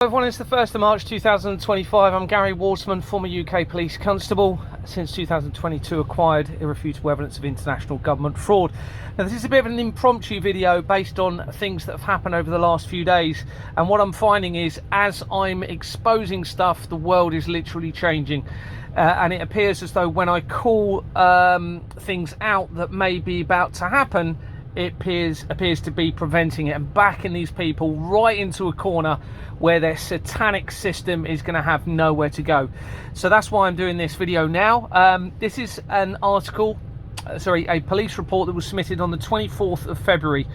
Everyone, it's the 1st of March 2025. I'm Gary Waterman, former UK police constable, since 2022 acquired irrefutable evidence of international government fraud. Now, this is a bit of an impromptu video based on things that have happened over the last few days, and what I'm finding is, as I'm exposing stuff, the world is literally changing, and it appears as though when I call things out that may be about to happen, it appears to be preventing it and backing these people right into a corner where their satanic system is going to have nowhere to go. So that's why I'm doing this video now. This is an article, a police report that was submitted on the 24th of February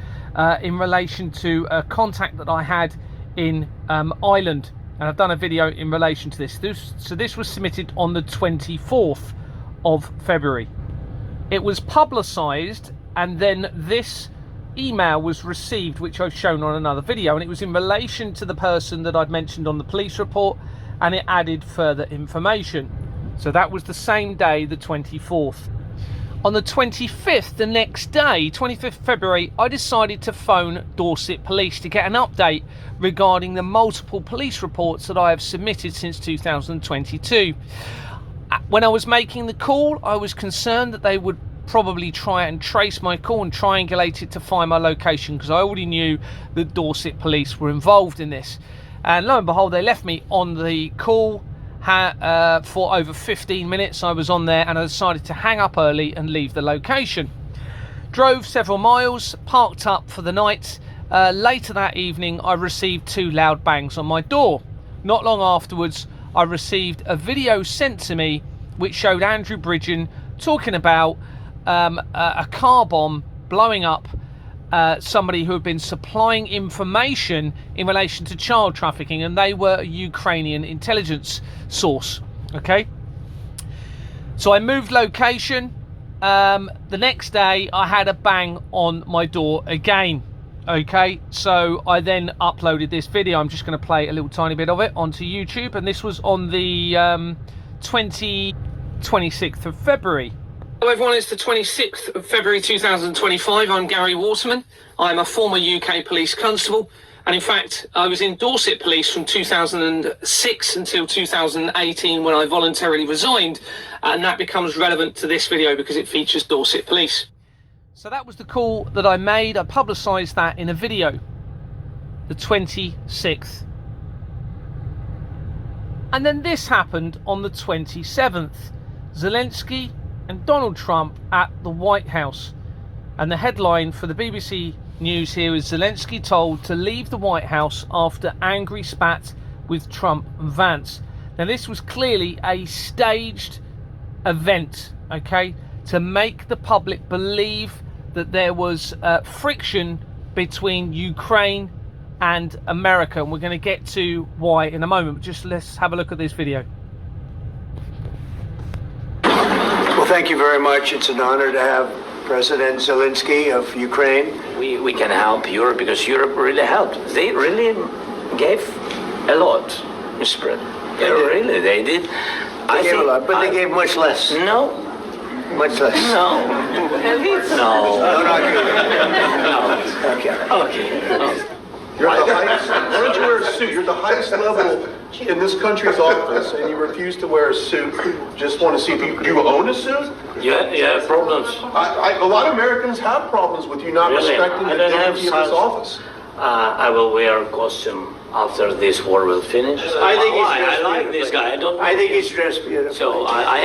in relation to a contact that I had in Ireland, and I've done a video in relation to this. So this was submitted on the 24th of February. It was publicised, and then this email was received, which I've shown on another video, and it was in relation to the person that I'd mentioned on the police report, and it added further information. So that was the same day, the 24th. On the 25th, the next day, 25th February, I decided to phone Dorset Police to get an update regarding the multiple police reports that I have submitted since 2022. When I was making the call, I was concerned that they would probably try and trace my call and triangulate it to find my location, because I already knew that Dorset Police were involved in this. And lo and behold, they left me on the call for over 15 minutes. I was on there, and I decided to hang up early and leave the location. Drove several miles, parked up for the night. Later that evening, I received 2 loud bangs on my door. Not long afterwards, I received a video sent to me which showed Andrew Bridgen talking about a car bomb blowing up somebody who had been supplying information in relation to child trafficking, and they were a Ukrainian intelligence source. Okay, so I moved location. The next day I had a bang on my door again. Okay, so I then uploaded this video. I'm just going to play a little tiny bit of it onto YouTube, and this was on the 26th of February. Hello everyone, it's the 26th of February 2025. I'm Gary Waterman. I'm a former UK police constable, and in fact I was in Dorset Police from 2006 until 2018 when I voluntarily resigned, and that becomes relevant to this video because it features Dorset Police. So that was the call that I made. I publicised that in a video, the 26th. And then this happened on the 27th. Zelensky and Donald Trump at the White House, and the headline for the BBC News here is Zelensky told to leave the White House after angry spat with Trump and Vance. Now this was clearly a staged event, okay, to make the public believe that there was friction between Ukraine and America, and we're going to get to why in a moment. But just let's have a look at this video. Well, thank you very much. It's an honor to have President Zelensky of Ukraine. We can help Europe because Europe really helped. They really gave a lot, Mr. President. They did. They gave a lot, but they gave much less. No. Much less. No. No. No. Okay. You're the highest, why don't you wear a suit? You're the highest level in this country's office, and you refuse to wear a suit. Just want to see if do you own a suit? Yeah, problems. A lot of Americans have problems with you not respecting the dignity of this office. I will wear a costume after this war will finish. I like this guy. I think he's dressed beautiful. So I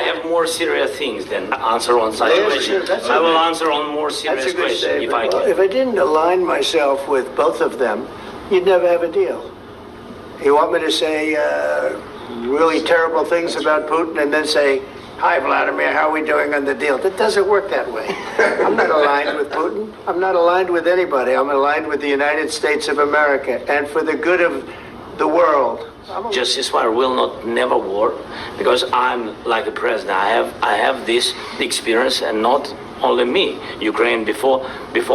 have more serious things than answer on such questions. I will answer on more serious questions if I can. If I didn't align myself with both of them, you'd never have a deal. You want me to say really terrible things about Putin and then say, "Hi, Vladimir, how are we doing on the deal?" That doesn't work that way. I'm not aligned with Putin. I'm not aligned with anybody. I'm aligned with the United States of America, and for the good of the world. Justice war will not never war, because I'm like a president. I have this experience, and not only me. Ukraine before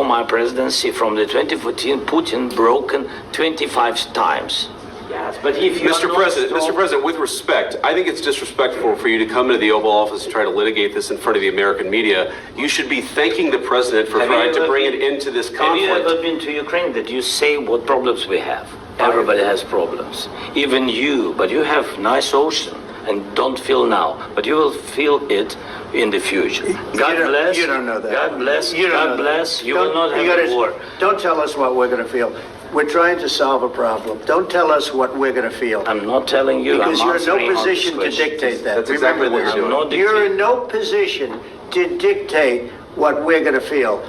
my presidency, from the 2014, Putin broken 25 times. Yes, but if you Mr. President, with respect, I think it's disrespectful for you to come into the Oval Office and try to litigate this in front of the American media. You should be thanking the president for trying to bring it into this conflict. Have you ever been to Ukraine that you say what problems we have? Everybody has problems. Even you, but you have nice ocean and don't feel now, but you will feel it in the future. God bless. You don't know that. God bless. You don't know God that. bless. You will not have a war. Don't tell us what we're going to feel. We're trying to solve a problem. Don't tell us what we're going to feel. I'm not telling you. Because I'm you're in no answering all these position to questions. dictate that. That's exactly what Remember you're this. doing. I'm not You're dictating. in no position to dictate what we're going to feel.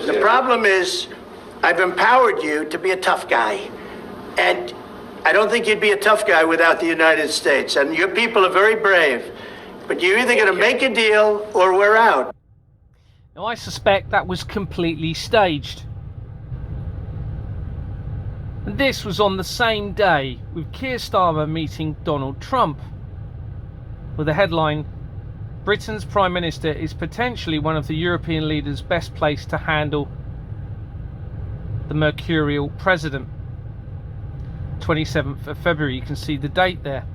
The problem is, I've empowered you to be a tough guy. And I don't think you'd be a tough guy without the United States. And your people are very brave. But you're either going to make a deal or we're out. Now, I suspect that was completely staged. And this was on the same day with Keir Starmer meeting Donald Trump, with the headline, Britain's Prime Minister is potentially one of the European leaders best placed to handle the mercurial president. 27th of February, you can see the date there.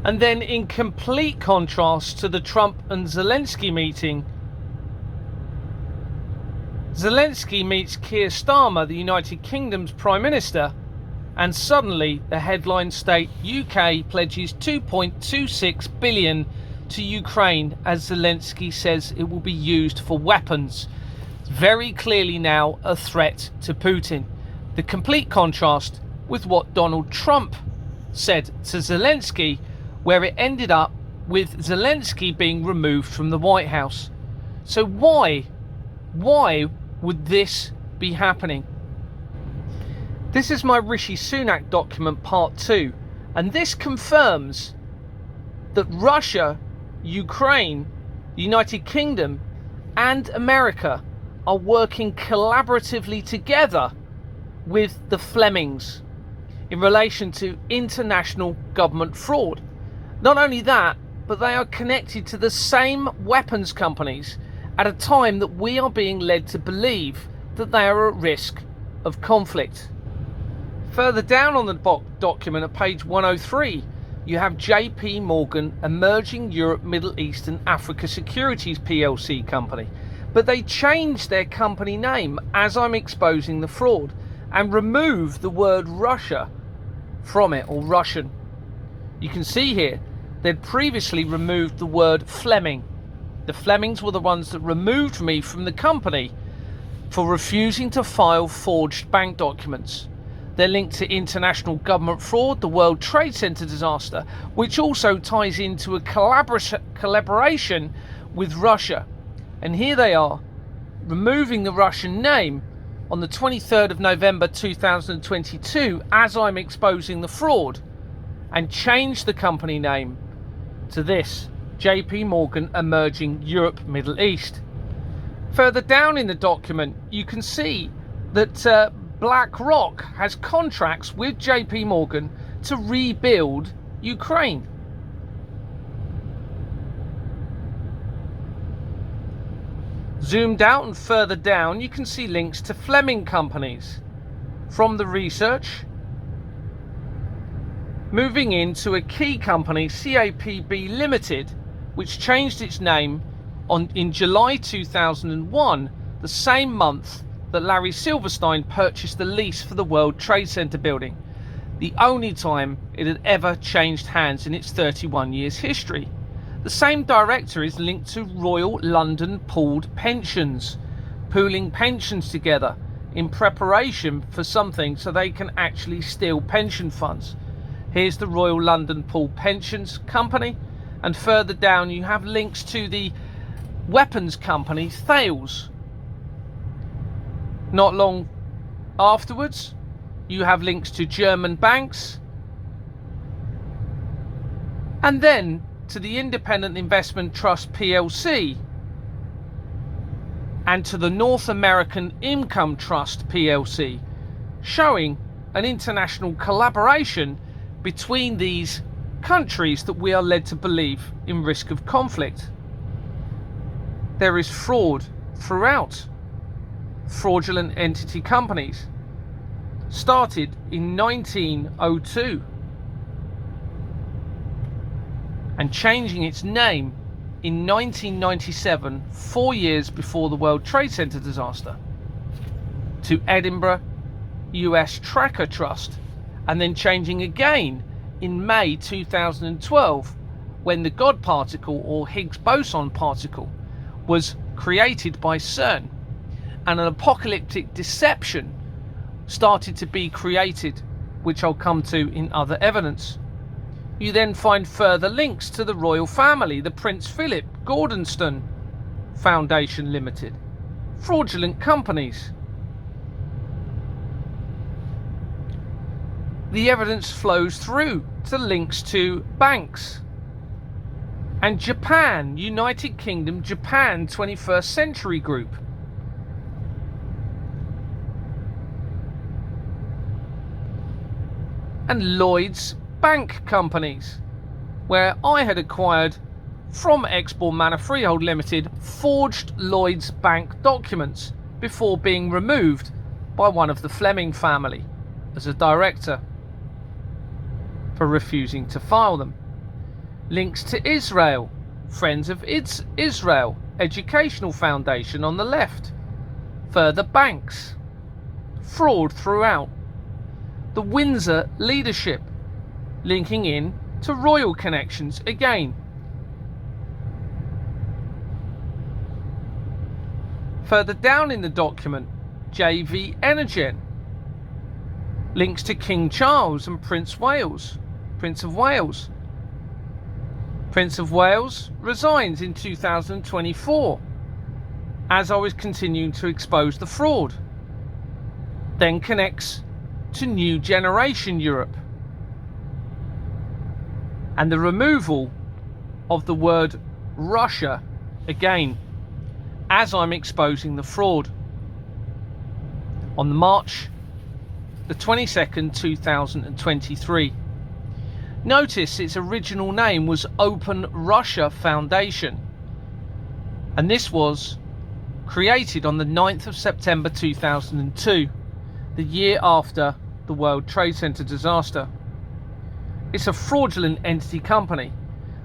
And then, in complete contrast to the Trump and Zelensky meeting, Zelensky meets Keir Starmer, the United Kingdom's Prime Minister, and suddenly the headlines state UK pledges 2.26 billion to Ukraine as Zelensky says it will be used for weapons. It's very clearly now a threat to Putin. The complete contrast with what Donald Trump said to Zelensky, where it ended up with Zelensky being removed from the White House. So why would this be happening? This is my Rishi Sunak document part 2, and this confirms that Russia, Ukraine, the United Kingdom and America are working collaboratively together with the Flemings in relation to international government fraud. Not only that, but they are connected to the same weapons companies at a time that we are being led to believe that they are at risk of conflict. Further down on the document at page 103, you have JP Morgan, Emerging Europe, Middle East and Africa Securities PLC company. But they changed their company name as I'm exposing the fraud and removed the word Russia from it, or Russian. You can see here they'd previously removed the word Fleming. The Flemings were the ones that removed me from the company for refusing to file forged bank documents. They're linked to international government fraud, the World Trade Center disaster, which also ties into a collaboration with Russia. And here they are, removing the Russian name on the 23rd of November 2022 as I'm exposing the fraud, and changed the company name to this, JP Morgan Emerging Europe, Middle East. Further down in the document, you can see that BlackRock has contracts with JP Morgan to rebuild Ukraine. Zoomed out and further down, you can see links to Fleming companies. From the research, moving into a key company, CAPB Limited, which changed its name in July 2001, the same month that Larry Silverstein purchased the lease for the World Trade Center building, the only time it had ever changed hands in its 31 years history. The same director is linked to Royal London Pooled Pensions, pooling pensions together in preparation for something so they can actually steal pension funds. Here's the Royal London Pooled Pensions Company, and further down you have links to the weapons company Thales. Not long afterwards, you have links to German banks, and then to the Independent Investment Trust PLC, and to the North American Income Trust PLC, showing an international collaboration between these countries that we are led to believe in risk of conflict. There is fraud throughout. Fraudulent entity companies started in 1902 and changing its name in 1997, 4 years before the World Trade Center disaster, to Edinburgh US Tracker Trust, and then changing again in May 2012 when the God particle, or Higgs boson particle, was created by CERN, and an apocalyptic deception started to be created, which I'll come to in other evidence. You then find further links to the royal family, the Prince Philip Gordonstoun Foundation Limited, fraudulent companies. The evidence flows through to links to banks and Japan, United Kingdom, Japan 21st Century Group. And Lloyd's Bank companies, where I had acquired from Exborn Manor Freehold Limited forged Lloyd's Bank documents before being removed by one of the Fleming family as a director for refusing to file them. Links to Israel, Friends of Israel Educational Foundation on the left. Further banks. Fraud throughout. The Windsor leadership, linking in to royal connections again. Further down in the document, JV Energen, links to King Charles and Prince of Wales. Prince of Wales resigns in 2024 as I was continuing to expose the fraud. Then connects to New Generation Europe and the removal of the word Russia again as I'm exposing the fraud. On March the 22nd, 2023. Notice its original name was Open Russia Foundation, and this was created on the 9th of September 2002, the year after the World Trade Center disaster. It's a fraudulent entity company,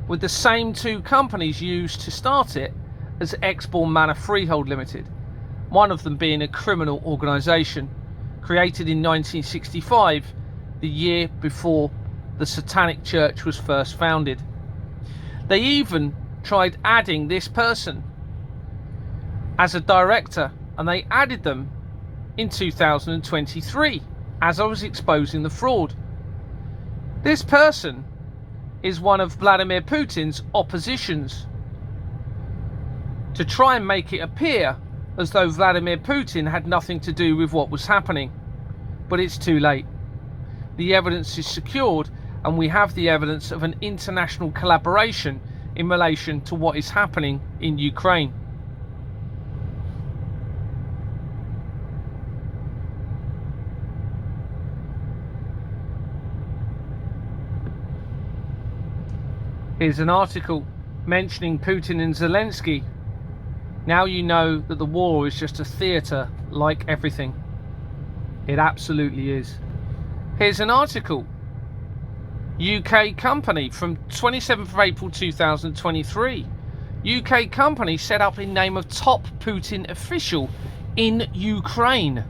with the same two companies used to start it as Exborn Manor Freehold Limited, one of them being a criminal organisation created in 1965, the year before the Satanic Church was first founded. They even tried adding this person as a director, and they added them in 2023 as I was exposing the fraud. This person is one of Vladimir Putin's oppositions, to try and make it appear as though Vladimir Putin had nothing to do with what was happening. But it's too late. The evidence is secured, and we have the evidence of an international collaboration in relation to what is happening in Ukraine. Here's an article mentioning Putin and Zelensky. Now you know that the war is just a theatre like everything. It absolutely is. Here's an article. UK company from 27th of April 2023. UK company set up in name of top Putin official in Ukraine.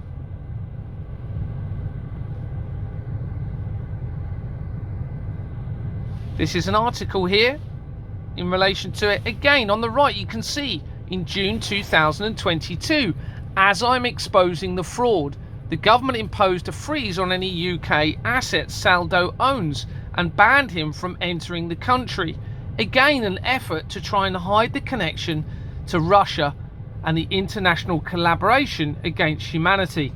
This is an article here in relation to it. Again, on the right you can see in June 2022, as I'm exposing the fraud, the government imposed a freeze on any UK assets Saldo owns and banned him from entering the country. Again, an effort to try and hide the connection to Russia and the international collaboration against humanity.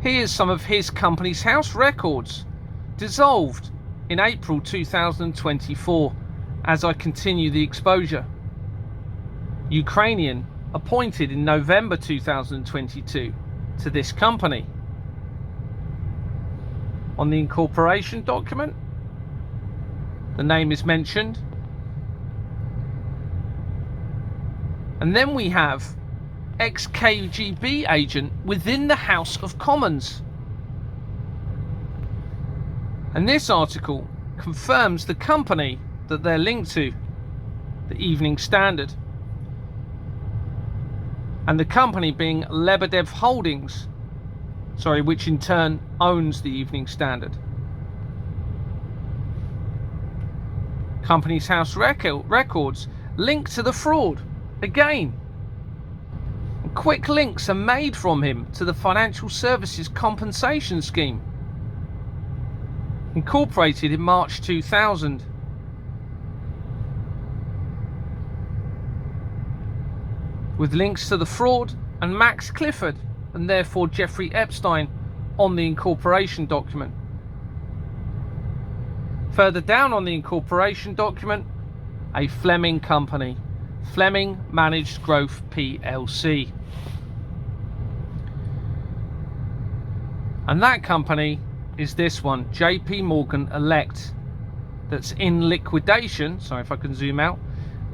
Here's some of his company's house records, dissolved in April 2024, as I continue the exposure. Ukrainian appointed in November 2022 to this company. On the incorporation document, the name is mentioned. And then we have ex-KGB agent within the House of Commons. And this article confirms the company that they're linked to. the Evening Standard, and the company being Lebedev Holdings, which in turn owns the Evening Standard. Company's House records linked to the fraud again. Quick links are made from him to the Financial Services Compensation Scheme, incorporated in March 2000. With links to the fraud and Max Clifford, and therefore Jeffrey Epstein, on the incorporation document. Further down on the incorporation document, a Fleming company, Fleming Managed Growth PLC. And that company is this one, JP Morgan Elect, that's in liquidation. Sorry if I can zoom out.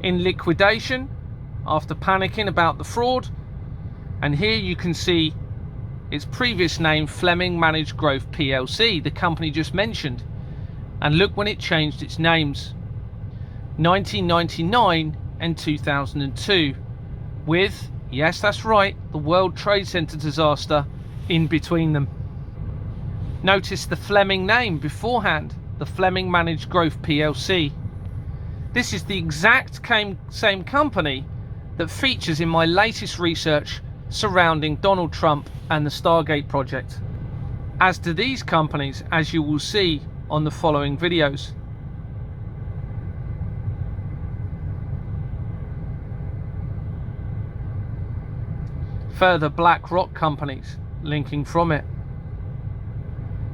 In liquidation after panicking about the fraud. And here you can see its previous name, Fleming Managed Growth PLC, the company just mentioned. And look when it changed its names. 1999 and 2002, with, yes, that's right, the World Trade Center disaster in between them. Notice the Fleming name beforehand, the Fleming Managed Growth PLC. This is the exact same company that features in my latest research surrounding Donald Trump and the Stargate project, as do these companies, as you will see on the following videos. Further BlackRock companies linking from it.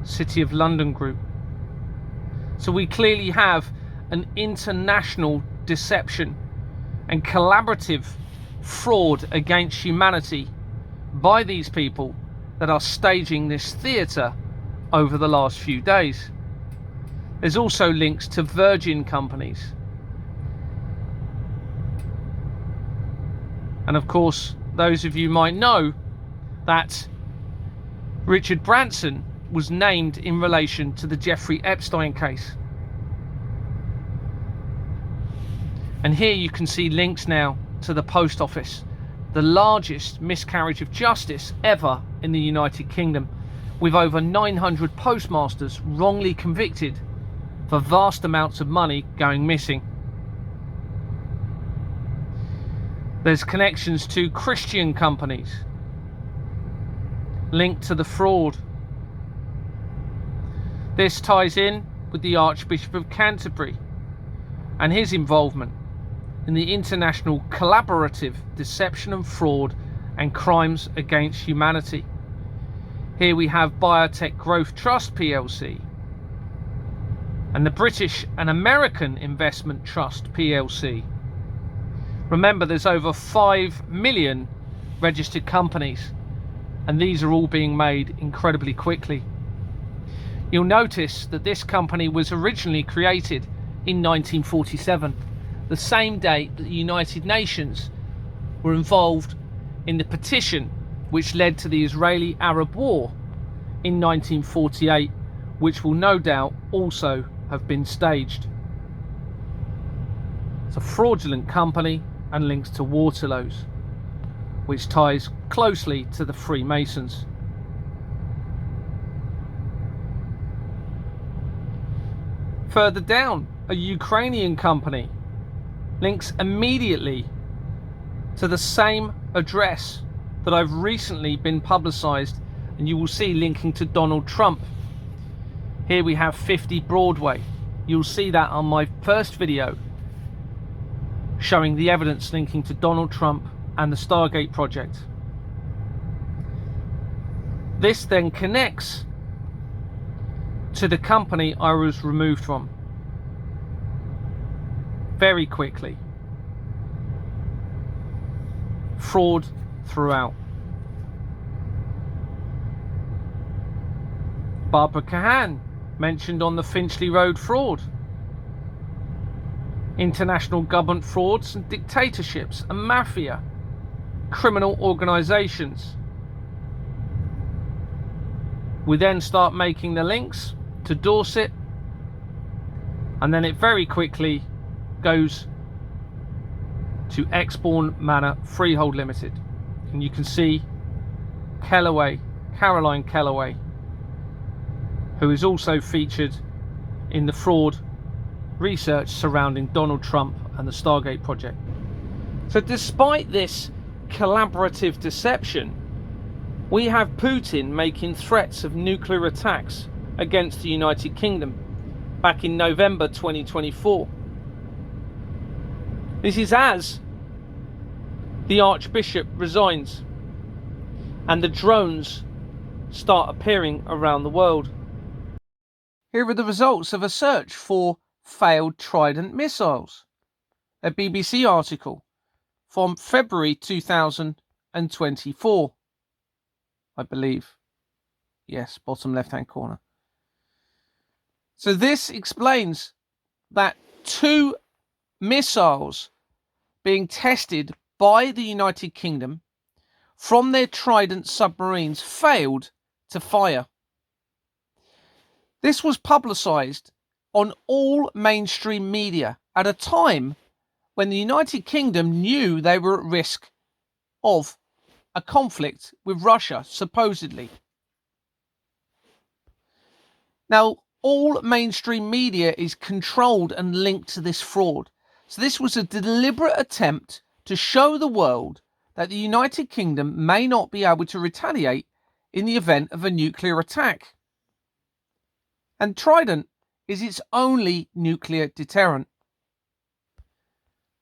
City of London Group. So we clearly have an international deception and collaborative fraud against humanity by these people that are staging this theatre over the last few days. There's also links to Virgin companies. And of course, those of you might know that Richard Branson was named in relation to the Jeffrey Epstein case. And here you can see links now to the Post Office, the largest miscarriage of justice ever in the United Kingdom, with over 900 postmasters wrongly convicted for vast amounts of money going missing. There's connections to Christian companies linked to the fraud. This ties in with the Archbishop of Canterbury and his involvement in the international collaborative deception and fraud and crimes against humanity. Here we have Biotech Growth Trust PLC and the British and American Investment Trust PLC. Remember, there's over 5 million registered companies, and these are all being made incredibly quickly. You'll notice that this company was originally created in 1947, the same date that the United Nations were involved in the petition which led to the Israeli-Arab War in 1948, which will no doubt also have been staged. It's a fraudulent company and links to Waterloos, which ties closely to the Freemasons. Further down, a Ukrainian company links immediately to the same address that I've recently been publicized, and you will see linking to Donald Trump. Here we have 50 Broadway. You'll see that on my first video showing the evidence linking to Donald Trump and the Stargate project. This then connects to the company I was removed from very quickly. Fraud throughout. Barbara Kahan mentioned on the Finchley Road fraud. International government frauds and dictatorships and mafia, criminal organizations. We then start making the links to Dorset, and then it very quickly goes to Exbourne Manor Freehold Limited. And you can see Caroline Kellaway, who is also featured in the fraud research surrounding Donald Trump and the Stargate project. So despite this collaborative deception, we have Putin making threats of nuclear attacks against the United Kingdom back in November 2024. This is as the Archbishop resigns and the drones start appearing around the world. Here are the results of a search for failed Trident missiles. A BBC article from February 2024, I believe. Yes, bottom left-hand corner. So this explains that 2 missiles being tested by the United Kingdom from their Trident submarines failed to fire. This was publicised on all mainstream media at a time when the United Kingdom knew they were at risk of a conflict with Russia, supposedly. Now, all mainstream media is controlled and linked to this fraud. So this was a deliberate attempt to show the world that the United Kingdom may not be able to retaliate in the event of a nuclear attack. And Trident is its only nuclear deterrent.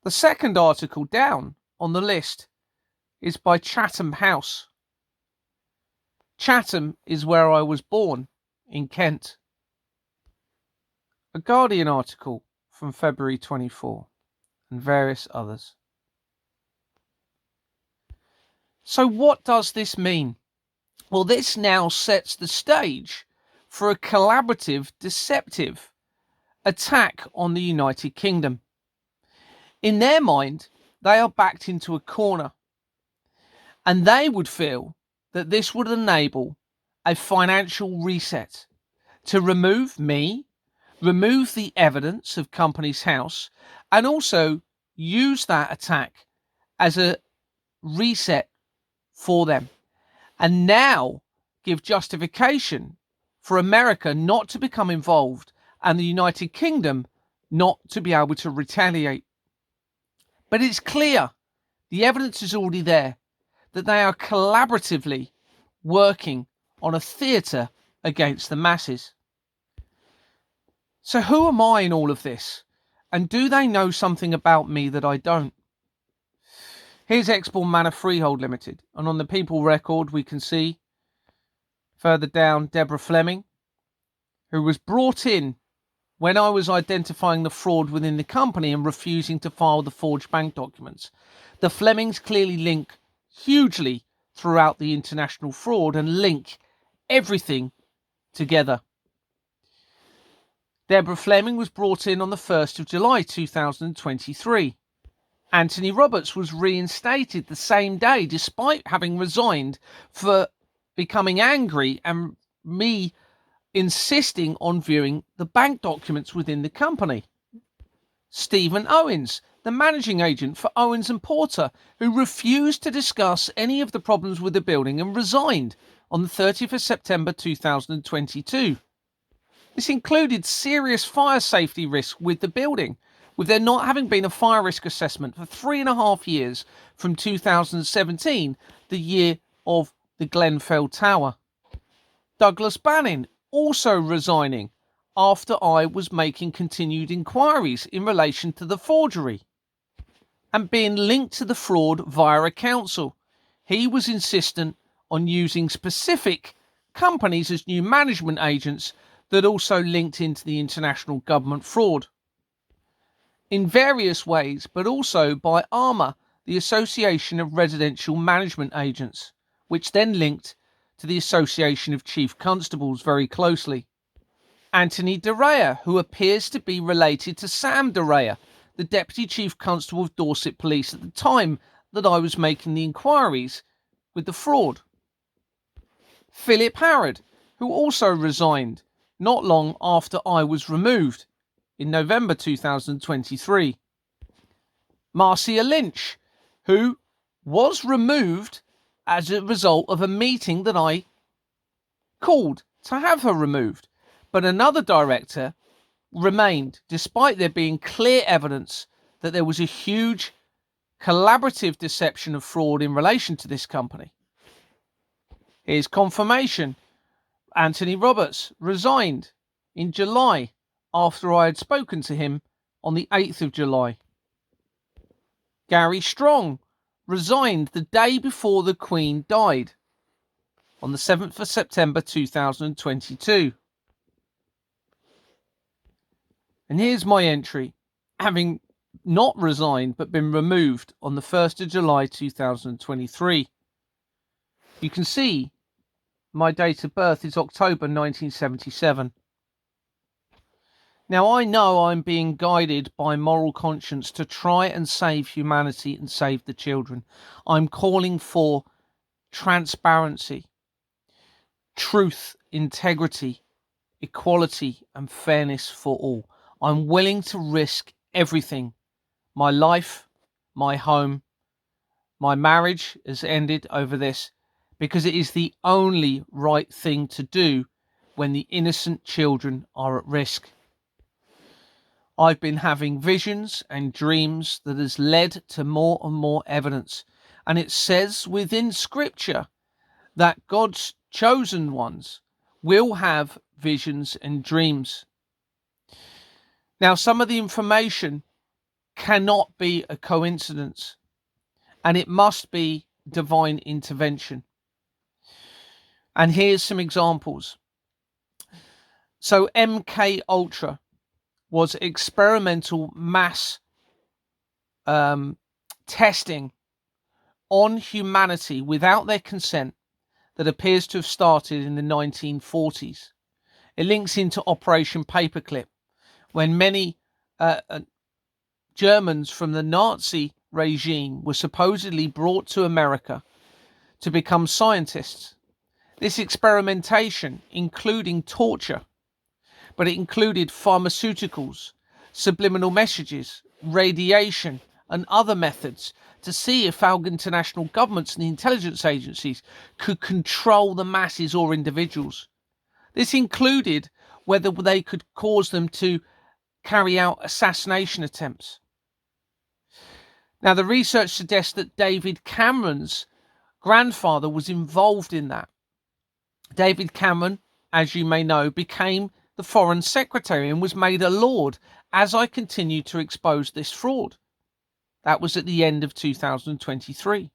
The second article down on the list is by Chatham House. Chatham is where I was born, in Kent. A Guardian article from February 24 and various others. So what does this mean? Well, this now sets the stage for a collaborative, deceptive attack on the United Kingdom. In their mind, they are backed into a corner, and they would feel that this would enable a financial reset to remove me, remove the evidence of Companies House, and also use that attack as a reset for them, and now give justification for America not to become involved and the United Kingdom not to be able to retaliate. But it's clear, the evidence is already there, that they are collaboratively working on a theatre against the masses. So who am I in all of this? And do they know something about me that I don't? Here's Exbourne Manor Freehold Limited. And on the people record, we can see further down Deborah Fleming, who was brought in when I was identifying the fraud within the company and refusing to file the forged bank documents. The Flemings clearly link hugely throughout the international fraud and link everything together. Deborah Fleming was brought in on the 1st of July 2023. Anthony Roberts was reinstated the same day despite having resigned for becoming angry and me insisting on viewing the bank documents within the company. Stephen Owens, the managing agent for Owens and Porter, who refused to discuss any of the problems with the building and resigned on the 30th of September 2022. This included serious fire safety risk with the building, with there not having been a fire risk assessment for 3.5 years from 2017, the year of the Glenfell Tower. Douglas Banning also resigning after I was making continued inquiries in relation to the forgery and being linked to the fraud via a counsel. He was insistent on using specific companies as new management agents that also linked into the international government fraud in various ways, but also by ARMA, the Association of Residential Management Agents, which then linked to the Association of Chief Constables very closely. Anthony De Rea, who appears to be related to Sam De Rea, the Deputy Chief Constable of Dorset Police at the time that I was making the inquiries with the fraud. Philip Harrod, who also resigned not long after I was removed in November 2023. Marcia Lynch, who was removed as a result of a meeting that I called to have her removed. But another director remained, despite there being clear evidence that there was a huge collaborative deception of fraud in relation to this company. Here's confirmation. Anthony Roberts resigned in July after I had spoken to him on the 8th of July. Gary Strong resigned the day before the Queen died on the 7th of September 2022. And here's my entry, having not resigned but been removed on the 1st of July 2023. You can see my date of birth is October 1977. Now, I know I'm being guided by moral conscience to try and save humanity and save the children. I'm calling for transparency, truth, integrity, equality, and fairness for all. I'm willing to risk everything. My life, my home, my marriage has ended over this because it is the only right thing to do when the innocent children are at risk. I've been having visions and dreams that has led to more and more evidence. And it says within Scripture that God's chosen ones will have visions and dreams. Now, some of the information cannot be a coincidence, and it must be divine intervention. And here's some examples. So MK Ultra was experimental mass testing on humanity without their consent that appears to have started in the 1940s. It links into Operation Paperclip, when many Germans from the Nazi regime were supposedly brought to America to become scientists. This experimentation, including torture, but it included pharmaceuticals, subliminal messages, radiation, and other methods to see if our international governments and the intelligence agencies could control the masses or individuals. This included whether they could cause them to carry out assassination attempts. Now, the research suggests that David Cameron's grandfather was involved in that. David Cameron, as you may know, became the Foreign Secretary and was made a Lord as I continued to expose this fraud. That was at the end of 2023.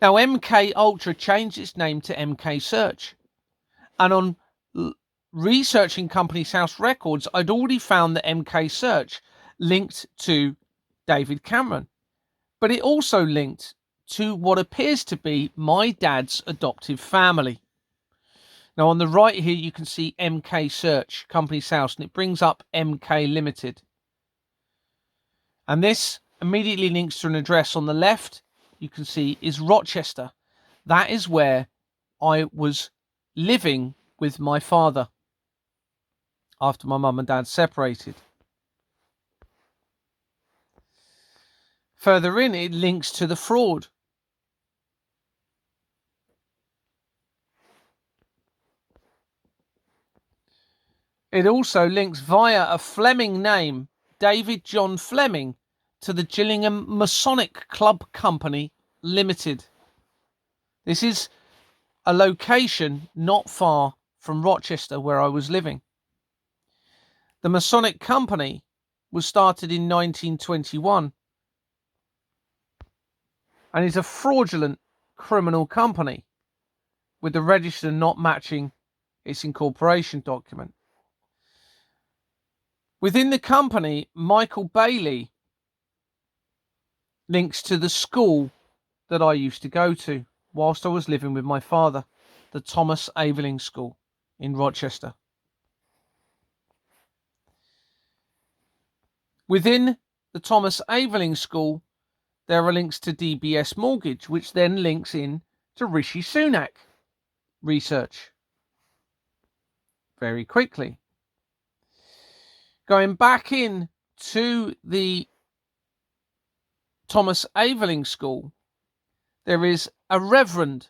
Now, MK Ultra changed its name to MK Search. And on researching Companies House records, I'd already found that MK Search linked to David Cameron. But it also linked to what appears to be my dad's adoptive family. Now, on the right here, you can see MK Search, Companies House, and it brings up MK Limited. And this immediately links to an address on the left, you can see, is Rochester. That is where I was living with my father after my mum and dad separated. Further in, it links to the fraud. It also links via a Fleming name, David John Fleming, to the Gillingham Masonic Club Company Limited. This is a location not far from Rochester, where I was living. The Masonic Company was started in 1921 and is a fraudulent criminal company with the register not matching its incorporation document. Within the company, Michael Bailey links to the school that I used to go to whilst I was living with my father, the Thomas Aveling School in Rochester. Within the Thomas Aveling School, there are links to DBS Mortgage, which then links in to Rishi Sunak research very quickly. Going back in to the Thomas Aveling School, there is a reverend,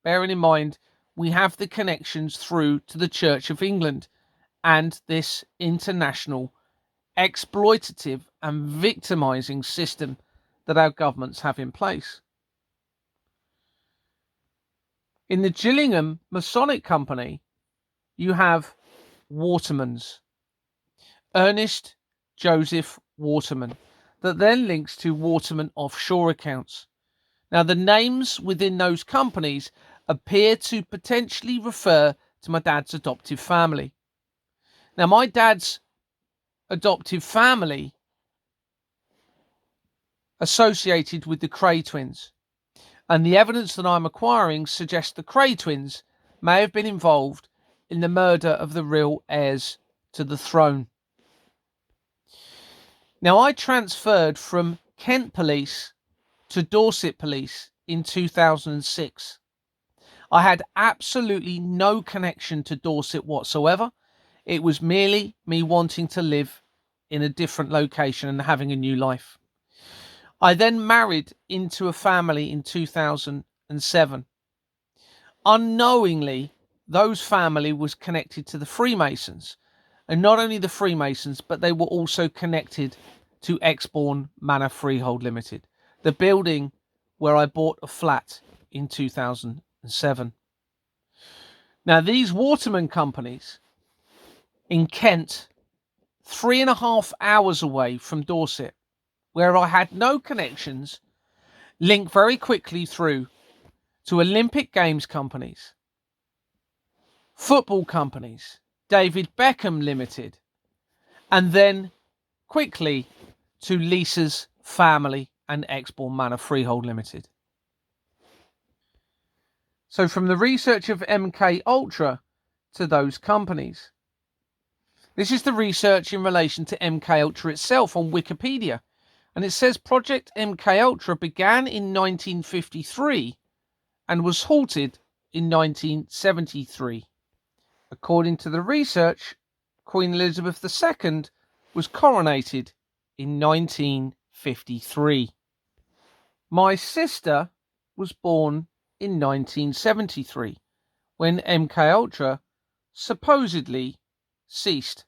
bearing in mind we have the connections through to the Church of England and this international exploitative and victimizing system that our governments have in place. In the Gillingham Masonic Company, you have Watermans, Ernest Joseph Waterman, that then links to Waterman offshore accounts. Now, the names within those companies appear to potentially refer to my dad's adoptive family. Now, my dad's adoptive family associated with the Cray twins, and the evidence that I'm acquiring suggests the Cray twins may have been involved in the murder of the real heirs to the throne. Now, I transferred from Kent Police to Dorset Police in 2006. I had absolutely no connection to Dorset whatsoever. It was merely me wanting to live in a different location and having a new life. I then married into a family in 2007. Unknowingly, those family was connected to the Freemasons. And not only the Freemasons, but they were also connected to Exbourne Manor Freehold Limited, the building where I bought a flat in 2007. Now, these Waterman companies in Kent, 3.5 hours away from Dorset, where I had no connections, link very quickly through to Olympic Games companies, football companies, David Beckham Limited, and then quickly to Lisa's family and Exbourne Manor Freehold Limited. So from the research of MK Ultra to those companies. This is the research in relation to MK Ultra itself on Wikipedia. And it says Project MK Ultra began in 1953 and was halted in 1973. According to the research, Queen Elizabeth II was coronated in 1953. My sister was born in 1973, when MK Ultra supposedly ceased.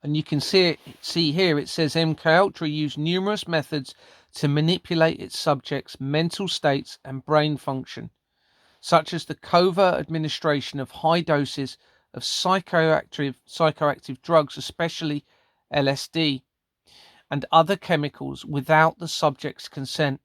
And you can see here it says MK Ultra used numerous methods to manipulate its subjects' mental states and brain function, such as the covert administration of high doses of psychoactive drugs, especially LSD, and other chemicals without the subject's consent.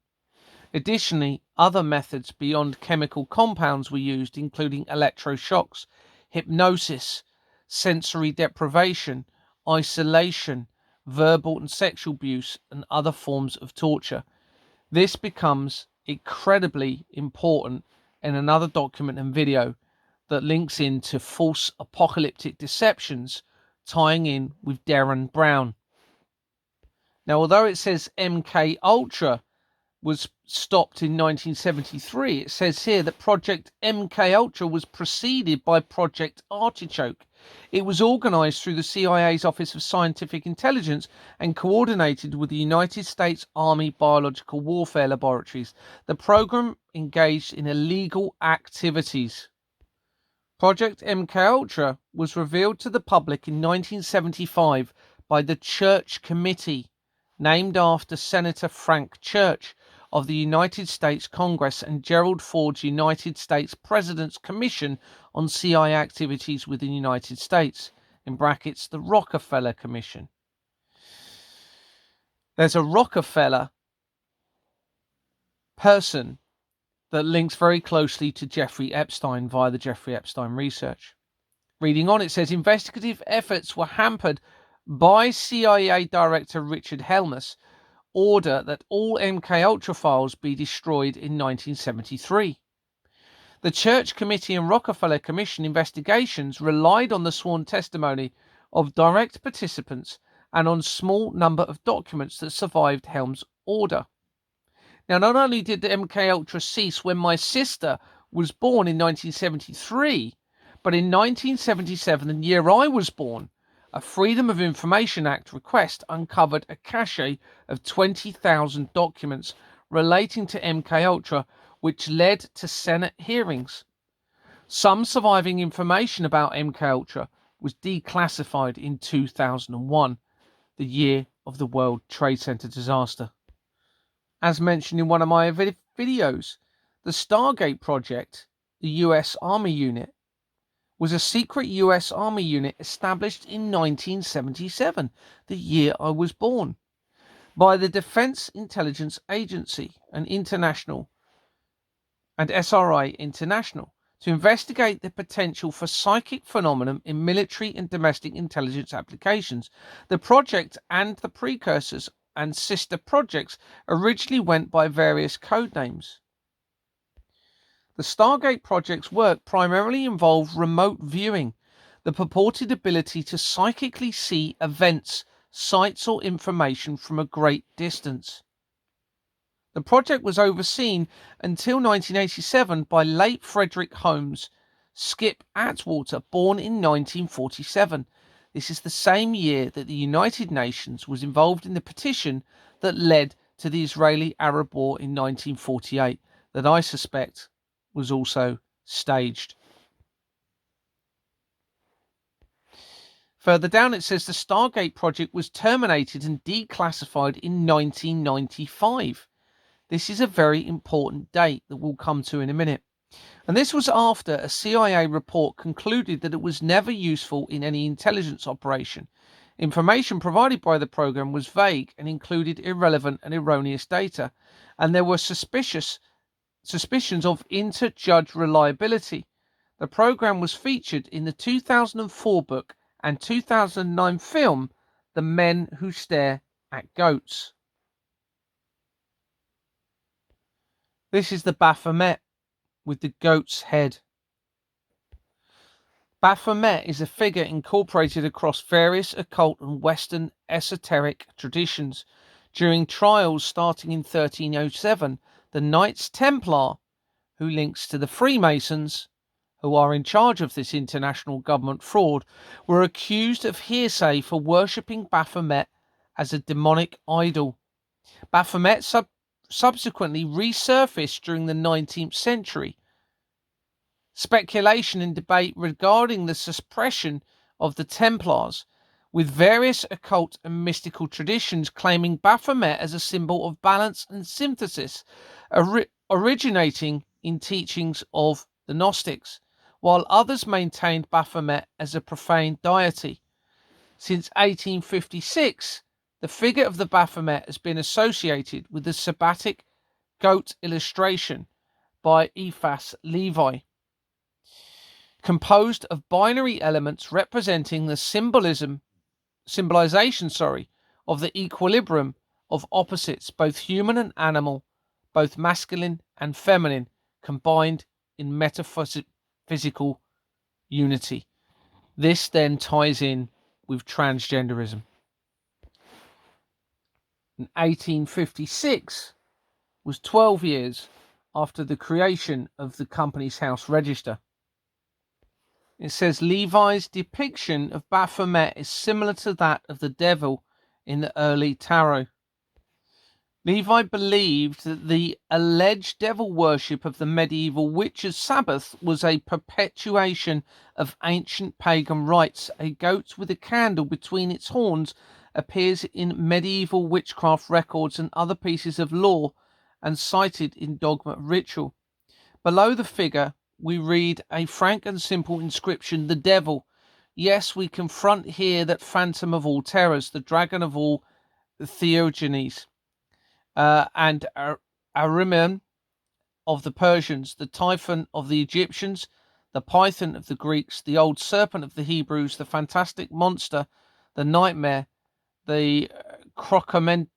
Additionally, other methods beyond chemical compounds were used, including electroshocks, hypnosis, sensory deprivation, isolation, verbal and sexual abuse, and other forms of torture. This becomes incredibly important in another document and video that links into false apocalyptic deceptions tying in with Darren Brown. Now, although it says MK Ultra was stopped in 1973, it says here that Project MK Ultra was preceded by Project Artichoke. It was organized through the CIA's Office of Scientific Intelligence and coordinated with the United States Army Biological Warfare Laboratories. The program engaged in illegal activities. Project MK Ultra was revealed to the public in 1975 by the Church Committee, named after Senator Frank Church of the United States Congress and Gerald Ford's United States President's Commission on CIA Activities within the United States, in brackets, the Rockefeller Commission. There's a Rockefeller person that links very closely to Jeffrey Epstein via the Jeffrey Epstein research. Reading on, it says investigative efforts were hampered by CIA Director Richard Helmus' order that all MK Ultra files be destroyed in 1973. The Church Committee and Rockefeller Commission investigations relied on the sworn testimony of direct participants and on a small number of documents that survived Helms' order. Now, not only did the MK Ultra cease when my sister was born in 1973, but in 1977, the year I was born, A Freedom of Information Act request uncovered a cache of 20,000 documents relating to MKUltra, which led to Senate hearings. Some surviving information about MKUltra was declassified in 2001, the year of the World Trade Center disaster. As mentioned in one of my videos, the Stargate project, the US Army unit, was a secret US Army unit established in 1977, the year I was born, by the Defense Intelligence Agency and SRI International to investigate the potential for psychic phenomenon in military and domestic intelligence applications. The project and the precursors and sister projects originally went by various code names. The Stargate project's work primarily involved remote viewing, the purported ability to psychically see events, sights, or information from a great distance. The project was overseen until 1987 by late Frederick Holmes Skip Atwater, born in 1947. This is the same year that the United Nations was involved in the petition that led to the Israeli-Arab War in 1948, that I suspect was also staged. Further down it says the Stargate project was terminated and declassified in 1995. This is a very important date that we'll come to in a minute. And this was after a CIA report concluded that it was never useful in any intelligence operation. Information provided by the program was vague and included irrelevant and erroneous data, and there were suspicions of inter-judge reliability. The program was featured in the 2004 book and 2009 film, The Men Who Stare at Goats. This is the Baphomet with the goat's head. Baphomet is a figure incorporated across various occult and Western esoteric traditions. During trials starting in 1307, the Knights Templar, who links to the Freemasons, who are in charge of this international government fraud, were accused of heresy for worshipping Baphomet as a demonic idol. Baphomet subsequently resurfaced during the 19th century. Speculation and debate regarding the suppression of the Templars, with various occult and mystical traditions claiming Baphomet as a symbol of balance and synthesis, originating in teachings of the Gnostics, while others maintained Baphomet as a profane deity. Since 1856, the figure of the Baphomet has been associated with the Sabbatic goat illustration by Eliphas Levi, composed of binary elements representing the symbolization of the equilibrium of opposites, both human and animal, both masculine and feminine, combined in metaphysical unity. This then ties in with transgenderism. In 1856 was 12 years after the creation of the Company's House Register. It says Levi's depiction of Baphomet is similar to that of the devil in the early tarot. Levi believed that the alleged devil worship of the medieval witches' Sabbath was a perpetuation of ancient pagan rites. A goat with a candle between its horns appears in medieval witchcraft records and other pieces of lore and cited in dogma ritual. Below the figure, we read a frank and simple inscription, the devil. Yes, we confront here that phantom of all terrors, the dragon of all theogonies, and Ahriman of the Persians, the typhon of the Egyptians, the python of the Greeks, the old serpent of the Hebrews, the fantastic monster, the nightmare, the crocomentane,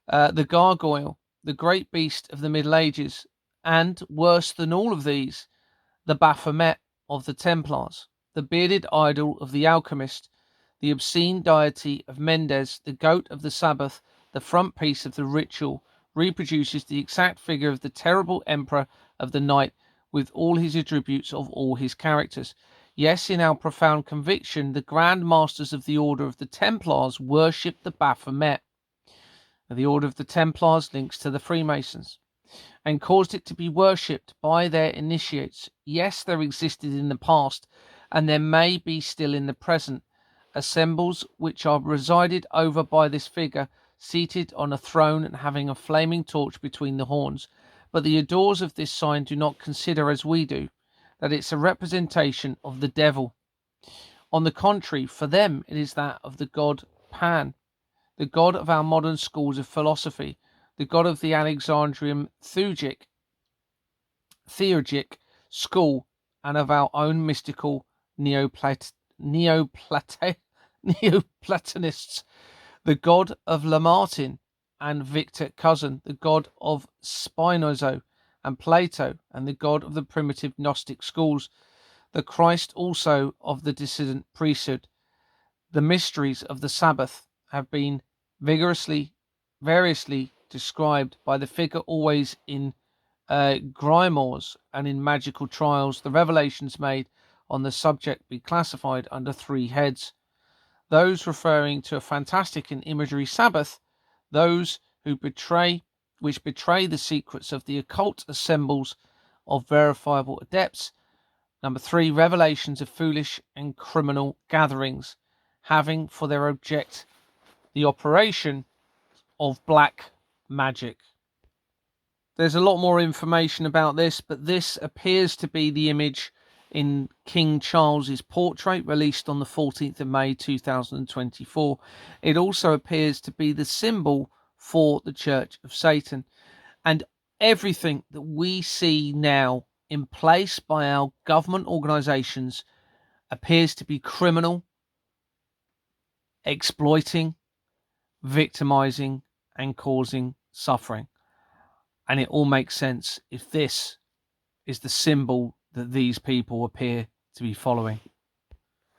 the gargoyle, the great beast of the Middle Ages, and, worse than all of these, the Baphomet of the Templars, the bearded idol of the alchemist, the obscene deity of Mendes, the goat of the Sabbath. The front piece of the ritual reproduces the exact figure of the terrible emperor of the night with all his attributes of all his characters. Yes, in our profound conviction, the Grand Masters of the Order of the Templars worshipped the Baphomet. The Order of the Templars links to the Freemasons, and caused it to be worshipped by their initiates. Yes, there existed in the past, and there may be still in the present, assembles which are resided over by this figure, seated on a throne and having a flaming torch between the horns. But the adorers of this sign do not consider, as we do, that it's a representation of the devil. On the contrary, for them it is that of the god Pan, the god of our modern schools of philosophy, the god of the Alexandrian theurgic school, and of our own mystical Neoplatonists, the god of Lamartine and Victor Cousin, the god of Spinoza and Plato, and the god of the primitive Gnostic schools, the Christ also of the dissident priesthood. The mysteries of the Sabbath have been variously described by the figure always in grimoires and in magical trials. The revelations made on the subject be classified under three heads: those referring to a fantastic and imagery Sabbath, those which betray the secrets of the occult assembles of verifiable adepts. Number three, revelations of foolish and criminal gatherings, having for their object the operation of black magic. There's a lot more information about this, but this appears to be the image in King Charles's portrait released on the 14th of May 2024. It also appears to be the symbol for the Church of Satan. And everything that we see now in place by our government organizations appears to be criminal, exploiting, victimizing, and causing suffering. And it all makes sense if this is the symbol that these people appear to be following.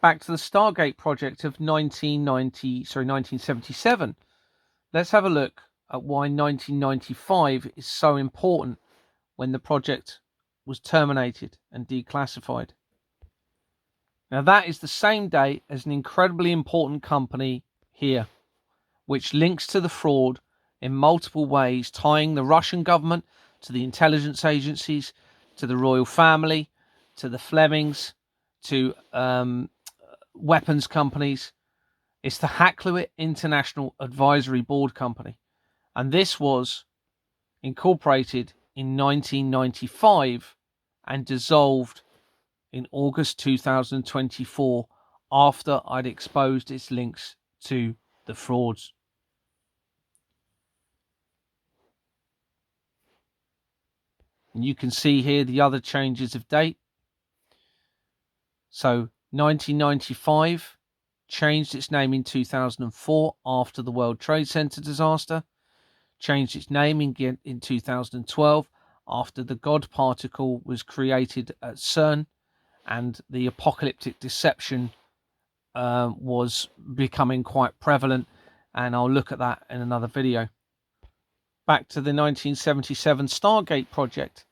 Back to the Stargate project of 1977. Let's have a look at why 1995 is so important when the project was terminated and declassified. Now that is the same day as an incredibly important company here, which links to the fraud in multiple ways, tying the Russian government to the intelligence agencies, to the royal family, to the Flemings, to weapons companies. It's the Hackluit International Advisory Board Company. And this was incorporated in 1995 and dissolved in August 2024 after I'd exposed its links to the frauds. And you can see here the other changes of date. So 1995 changed its name in 2004 after the World Trade Center disaster. Changed its name in 2012 after the God particle was created at CERN and the apocalyptic deception was becoming quite prevalent. And I'll look at that in another video. Back to the 1977 Stargate project.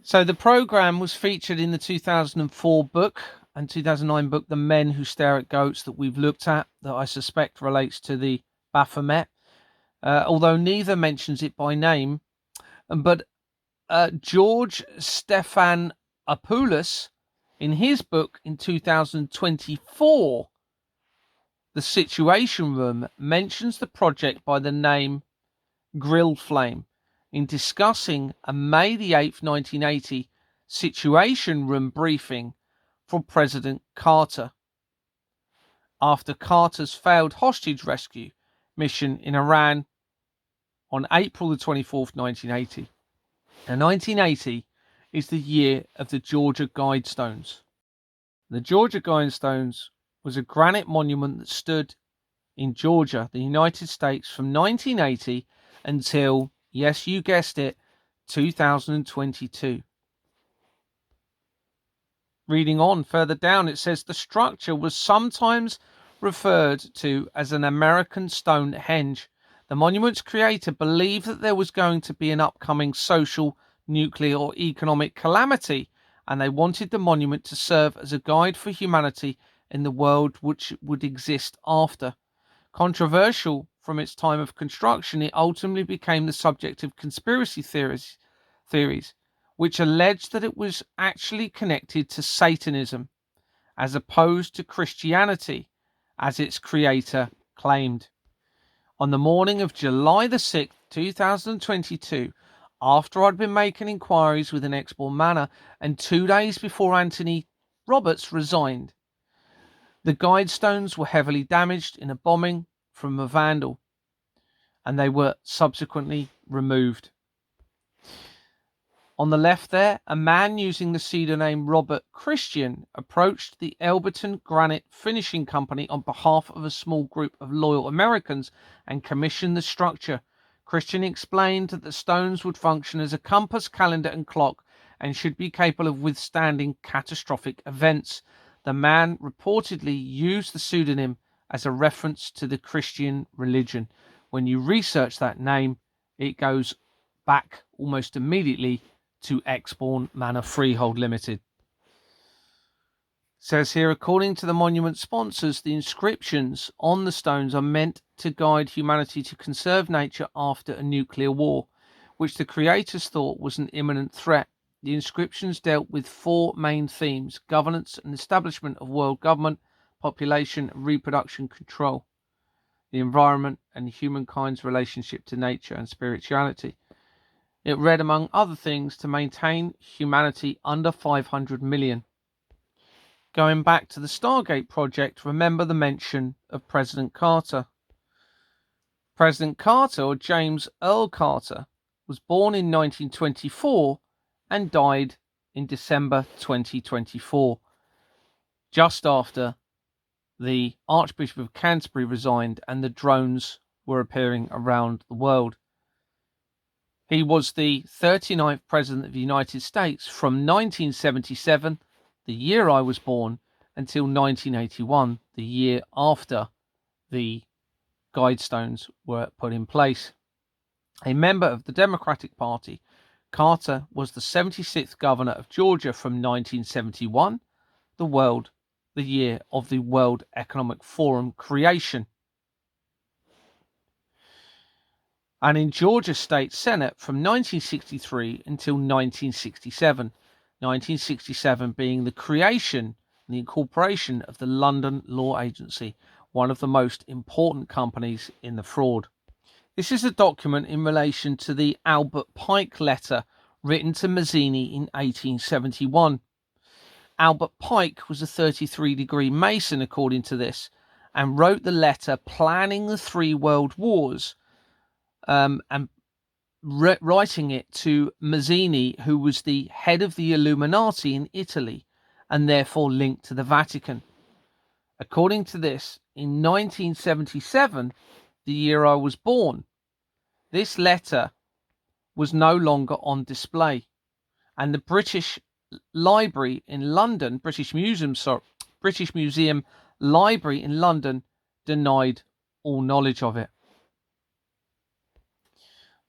So the program was featured in the 2004 book and 2009 book, The Men Who Stare at Goats, that we've looked at, that I suspect relates to the Baphomet, although neither mentions it by name. But George Stephanopoulos, in his book in 2024, The Situation Room, mentions the project by the name Grill Flame in discussing a May the 8th, 1980 Situation Room briefing for President Carter after Carter's failed hostage rescue mission in Iran on April the 24th, 1980. Now, 1980 is the year of the Georgia Guidestones. The Georgia Guidestones was a granite monument that stood in Georgia, the United States, from 1980 until, yes, you guessed it, 2022. Reading on further down, it says the structure was sometimes referred to as an American Stonehenge. The monument's creator believed that there was going to be an upcoming social, nuclear, or economic calamity and they wanted the monument to serve as a guide for humanity in the world which would exist after. Controversial from its time of construction, it ultimately became the subject of conspiracy theories, which alleged that it was actually connected to Satanism, as opposed to Christianity, as its creator claimed. On the morning of July the 6th, 2022, after I'd been making inquiries with an Exbourne Manor, and 2 days before Anthony Roberts resigned, the guidestones were heavily damaged in a bombing from a vandal, and they were subsequently removed. On the left there, a man using the pseudonym Robert Christian approached the Elberton Granite Finishing Company on behalf of a small group of loyal Americans and commissioned the structure. Christian explained that the stones would function as a compass, calendar, and clock and should be capable of withstanding catastrophic events. The man reportedly used the pseudonym as a reference to the Christian religion. When you research that name, it goes back almost immediately to Exbourne Manor Freehold Limited. It says here, according to the monument sponsors, the inscriptions on the stones are meant to guide humanity to conserve nature after a nuclear war, which the creators thought was an imminent threat. The inscriptions dealt with 4 main themes: governance and establishment of world government, population and reproduction control, the environment, and humankind's relationship to nature and spirituality. It read, among other things, to maintain humanity under 500 million. Going back to the Stargate project, remember the mention of President Carter. President Carter, or James Earl Carter, was born in 1924 and died in December 2024, just after the Archbishop of Canterbury resigned and the drones were appearing around the world. He was the 39th President of the United States from 1977, the year I was born, until 1981, the year after the guidestones were put in place. A member of the Democratic Party, Carter was the 76th governor of Georgia from 1971, the year of the World Economic Forum creation, and in Georgia State Senate from 1963 until 1967, 1967 being the creation and the incorporation of the London Law Agency, one of the most important companies in the fraud. This is a document in relation to the Albert Pike letter written to Mazzini in 1871. Albert Pike was a 33-degree Mason, according to this, and wrote the letter planning the 3 world wars, and writing it to Mazzini, who was the head of the Illuminati in Italy and therefore linked to the Vatican. According to this, in 1977, the year I was born, this letter was no longer on display, and the British Library in London, British Museum Library in London, denied all knowledge of it.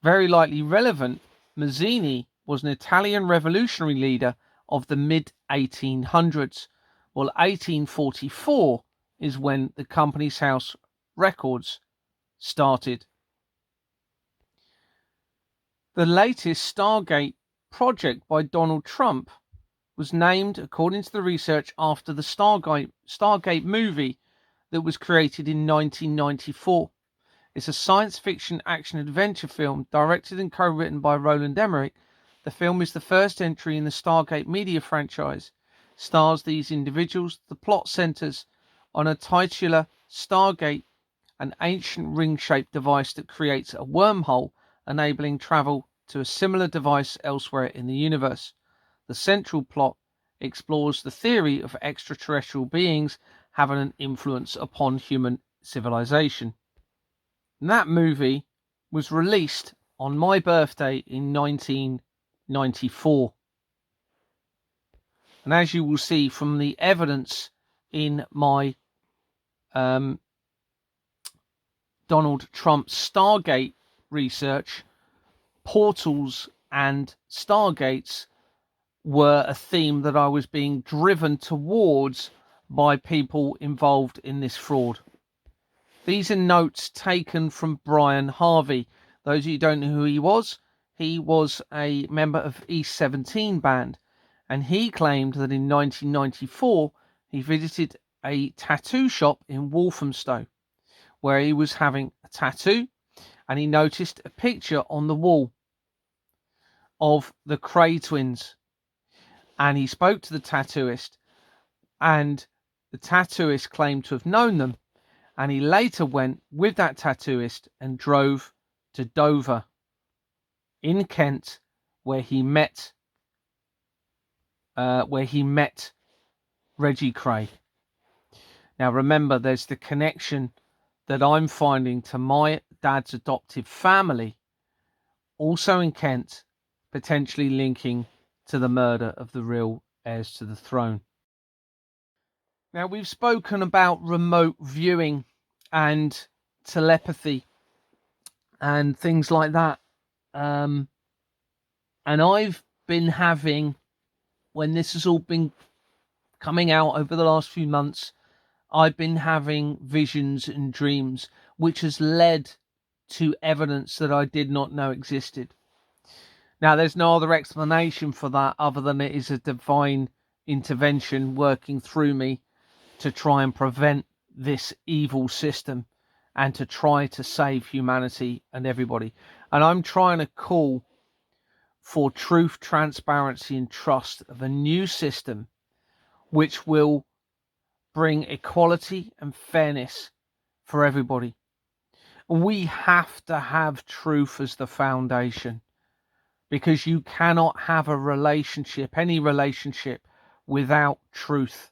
Very likely relevant, Mazzini was an Italian revolutionary leader of the mid-1800s, while 1844 is when the Companies House records started. The latest Stargate project by Donald Trump was named, according to the research, after the Stargate movie that was created in 1994. It's a science fiction action adventure film directed and co-written by Roland Emmerich. The film is the first entry in the Stargate media franchise. Stars these individuals. The plot centers on a titular Stargate, an ancient ring-shaped device that creates a wormhole, enabling travel to a similar device elsewhere in the universe. The central plot explores the theory of extraterrestrial beings having an influence upon human civilization. And that movie was released on my birthday in 1994. And as you will see from the evidence in my Donald Trump Stargate research, portals and stargates were a theme that I was being driven towards by people involved in this fraud. These are notes taken from Brian Harvey. Those of you who don't know who he was a member of East 17 band, and he claimed that in 1994 he visited a tattoo shop in Walthamstow where he was having a tattoo, and he noticed a picture on the wall of the Cray twins. And he spoke to the tattooist, and the tattooist claimed to have known them. And he later went with that tattooist and drove to Dover in Kent, where he met Reggie Cray. Now remember, there's the connection that I'm finding to my dad's adoptive family, also in Kent, potentially linking to the murder of the real heirs to the throne. Now, we've spoken about remote viewing and telepathy and things like that. And I've been having, when this has all been coming out over the last few months, I've been having visions and dreams, which has led to evidence that I did not know existed. Now, there's no other explanation for that other than it is a divine intervention working through me to try and prevent this evil system and to try to save humanity and everybody. And I'm trying to call for truth, transparency, and trust of a new system which will bring equality and fairness for everybody. We have to have truth as the foundation, because you cannot have a relationship, any relationship, without truth.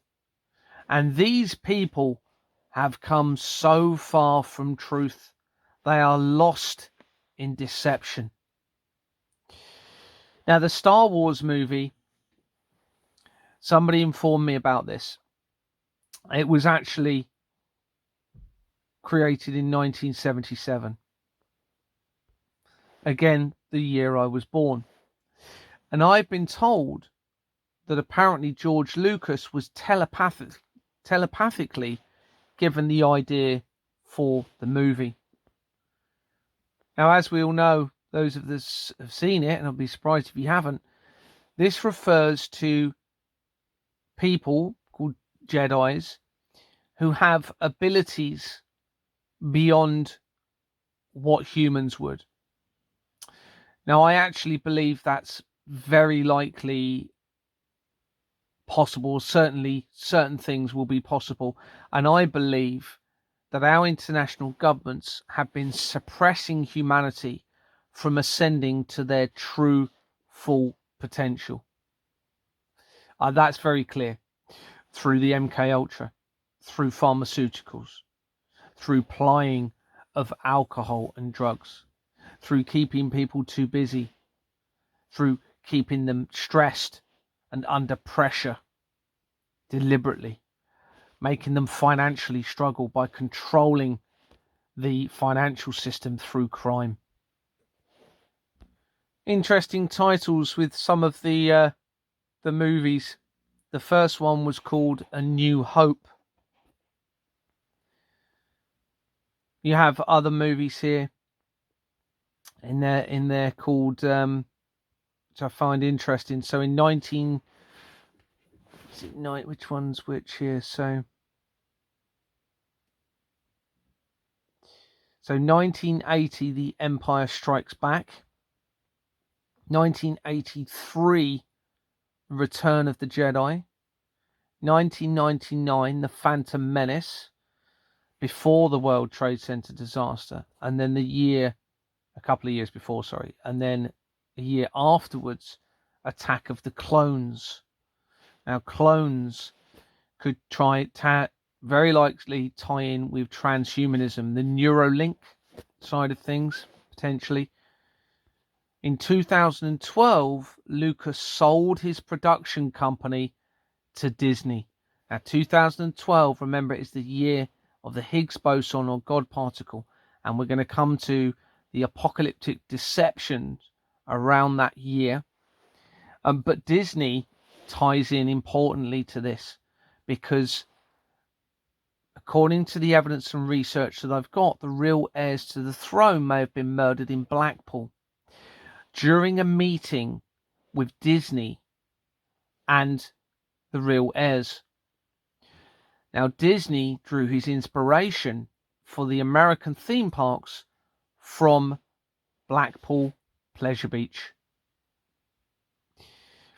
And these people have come so far from truth. They are lost in deception. Now, the Star Wars movie, somebody informed me about this. It was actually created in 1977. Again, the year I was born. And I've been told that apparently George Lucas was telepathically given the idea for the movie. Now, as we all know, those of us have seen it, and I'll be surprised if you haven't, this refers to people called Jedis who have abilities beyond what humans would. Now, I actually believe that's very likely possible. Certainly, certain things will be possible. And I believe that our international governments have been suppressing humanity from ascending to their true, full potential. That's very clear. Through the MK Ultra, through pharmaceuticals, through plying of alcohol and drugs, through keeping people too busy, through keeping them stressed and under pressure deliberately, making them financially struggle by controlling the financial system through crime. Interesting titles with some of the movies. The first one was called A New Hope. You have other movies here in there called which I find interesting. So in which one's which here? So 1980, The Empire Strikes Back. 1983, Return of the Jedi. 1999, The Phantom Menace, before the World Trade Center disaster, and then a couple of years before, and then a year afterwards, Attack of the Clones. Now, clones could very likely tie in with transhumanism, the Neuralink side of things, potentially. In 2012, Lucas sold his production company to Disney. Now, 2012, remember, is the year of the Higgs boson or God particle, and we're going to come to the apocalyptic deceptions around that year. But Disney ties in importantly to this, because according to the evidence and research that I've got, the real heirs to the throne may have been murdered in Blackpool during a meeting with Disney and the real heirs. Now, Disney drew his inspiration for the American theme parks from Blackpool Pleasure Beach.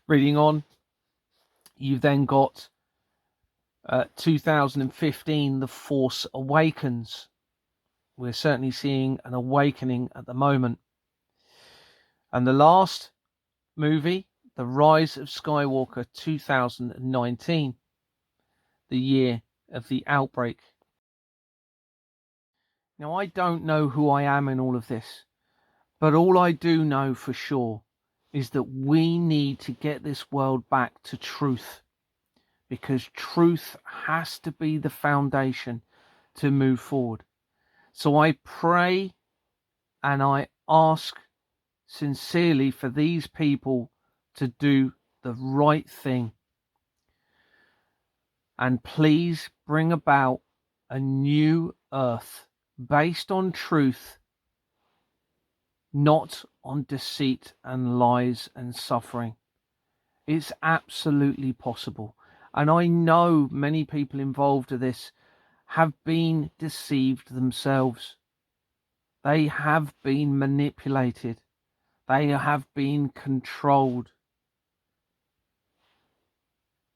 Reading on, you've then got 2015, The Force Awakens. We're certainly seeing an awakening at the moment. And the last movie, The Rise of Skywalker, 2019, the year of the outbreak. Now, I don't know who I am in all of this, but all I do know for sure is that we need to get this world back to truth, because truth has to be the foundation to move forward. So I pray and I ask sincerely for these people to do the right thing, and please bring about a new earth based on truth, not on deceit and lies and suffering. It's absolutely possible. And I know many people involved in this have been deceived themselves. They have been manipulated. They have been controlled.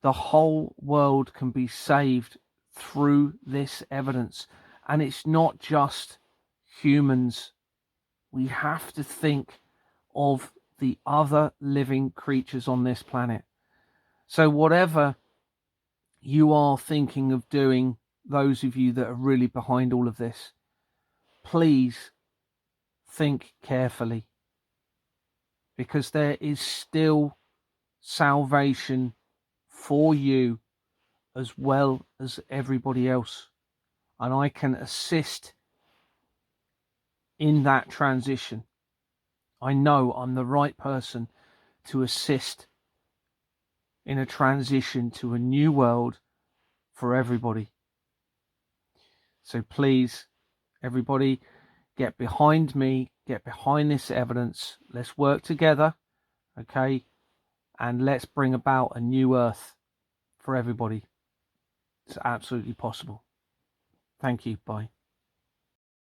The whole world can be saved through this evidence. And it's not just humans. We have to think of the other living creatures on this planet. So whatever you are thinking of doing, those of you that are really behind all of this, please think carefully, because there is still salvation for you as well as everybody else. And I can assist in that transition. I know I'm the right person to assist in a transition to a new world for everybody. So please, everybody, get behind me, get behind this evidence. Let's work together, okay? And let's bring about a new earth for everybody. It's absolutely possible. Thank you. Bye.